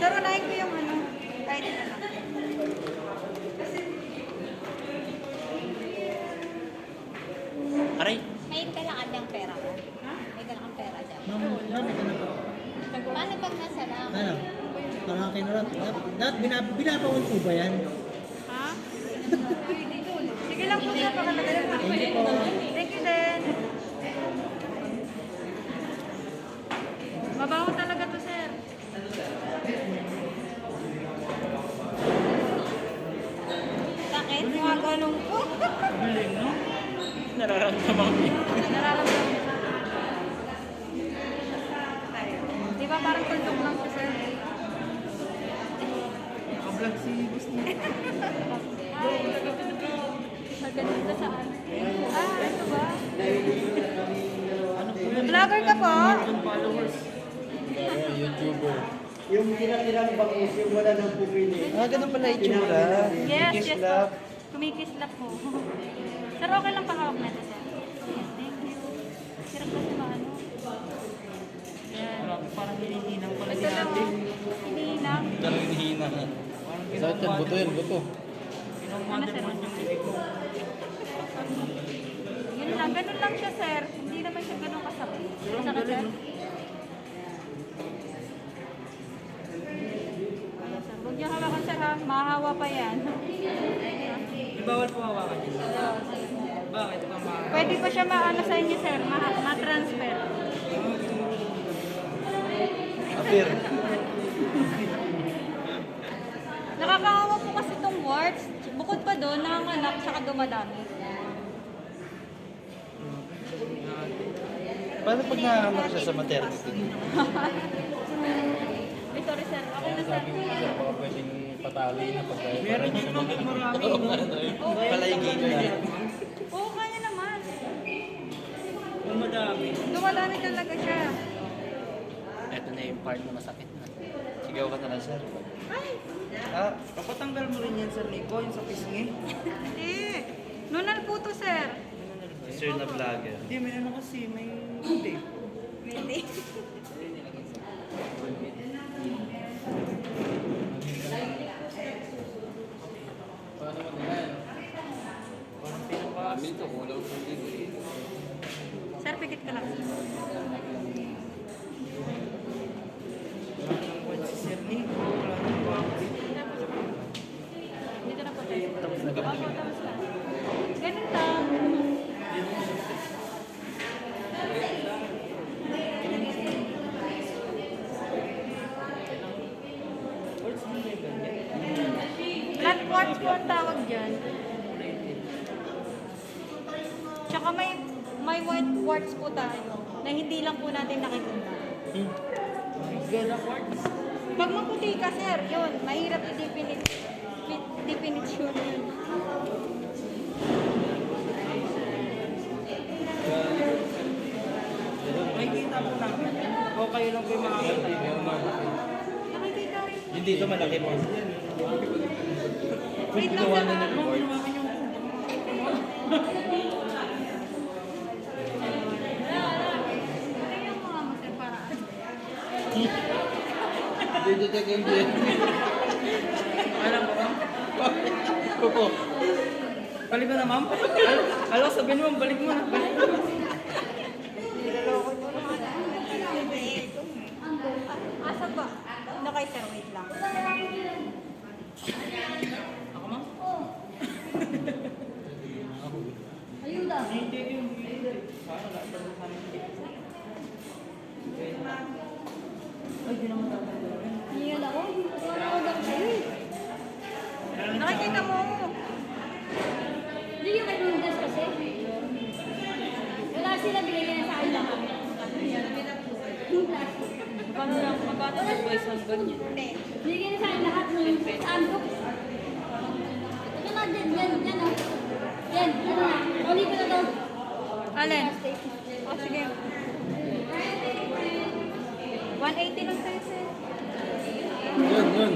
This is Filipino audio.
Sir, unahin ko yung ano, kahit na lang. Aray. May kailangan niyang pera ko. Ha? May kailangan pera dyan. Ma'am, ito na po. Paano pag nasa lang? Ano? Parang kinurat. Dapat binabawal po ba yan? Ha? Sige lang po, sir. Pakalagay lang. Thank you po. Thank you din. Mabaho talaga to, sir. Sakit? Mga ganun po. Galing, no? Nararamdaman ko yun. Nararamdaman ko. Di ba parang tuldok lang siya, sir? Naka-vlog si Gusti. Maganda saan? Ah, ito ba? Ano po yun? Vlogger ka po? Yung followers. YouTuber. Yung tinatirang bangus, yung wala nang pumili. Ah, ganun pala itsura. Yes, Kiss yes po. love. Kumikislap po. Sir, okay lang pahawak na ito, sir. Yes, thank you. Sirap kasi maano. Yan. Grabe, parang hinihinang pala Ito si lang, ate. iniinang. Ganun hihina. Parang Sa atin, buto yan, buto. Pinamother mo yung bibig ko. Yun lang, ganun lang siya, sir. Hindi naman siya ganun kasakit. Masakit, sir? Ayan, sir. Huwag niyo hawakan, sir, ha? Mahahawa pa yan. Di bawal po hawakan yun. Bakit pa Pwede pa siya maano sa inyo, sir? Ma-transfer. Apir. Nakakahawa po kasi itong warts. Bukod pa doon, nanganganak, saka dumadami. Paano pag nakakamar siya sa maternity? Ay, sorry, sir. Okay na, sir. Sabi mo kasi baka pwedeng patali na pag Meron yun naman marami, no? Palaygin na. Oo, kaya naman. Kung madami. Dumadami talaga siya. Ito na yung part na masakit na. Sigaw ka na lang, sir. Ay! Ah, Papatanggal mo rin yan, Sir Nico, yung sa pisngi. Hindi. Nunal po to, sir. sir na vlogger. Hindi, may ano kasi, may tape. Hindi. Parang pinapa... Minto, kulang sa dito. Sir, pikit ka lang. Wala nang buwan si Sir Nico, wala nang buwan. Dito na po tayo. Opo, tapos na. Ganun lang. What's the name ganyan? Blood quartz po ang tawag dyan. Tsaka may white quartz po tayo na hindi lang po natin nakikita. Gala quartz. Pag maputi ka, sir, yun, mahirap i-definition yun. May kita mo lang. O kayo lang po yung makakita. Nakikita rin. Yung dito malaki po. Wait lang, sir. ha? Tingnan mo nga mo, sir, para ano. Dito check in din. Alam mo, ma'am? Opo. Balik mo na, ma'am? Alam ko, sabihin mo, balik mo na. Balik mo na. Asa ba? Ano kay sir? Wait lang. Ako, ma'am? Ayun lang. Hindi yung video. Sana lahat ng sana. Ay, di naman tatanggalin. Iyan ako. Wala ako daw sa'yo eh. Nakikita mo. Hindi yung may noodles kasi. Wala sila binigyan na sa akin lang. Paano lang magkano ng boys ang ganyan? Binigyan na sa akin lahat ng sandok. Ito na, yan, oh. Yan, ano na. Uli ko na daw. Alin? O, sige. 180 lang sa'yo, sir. Yun, yun.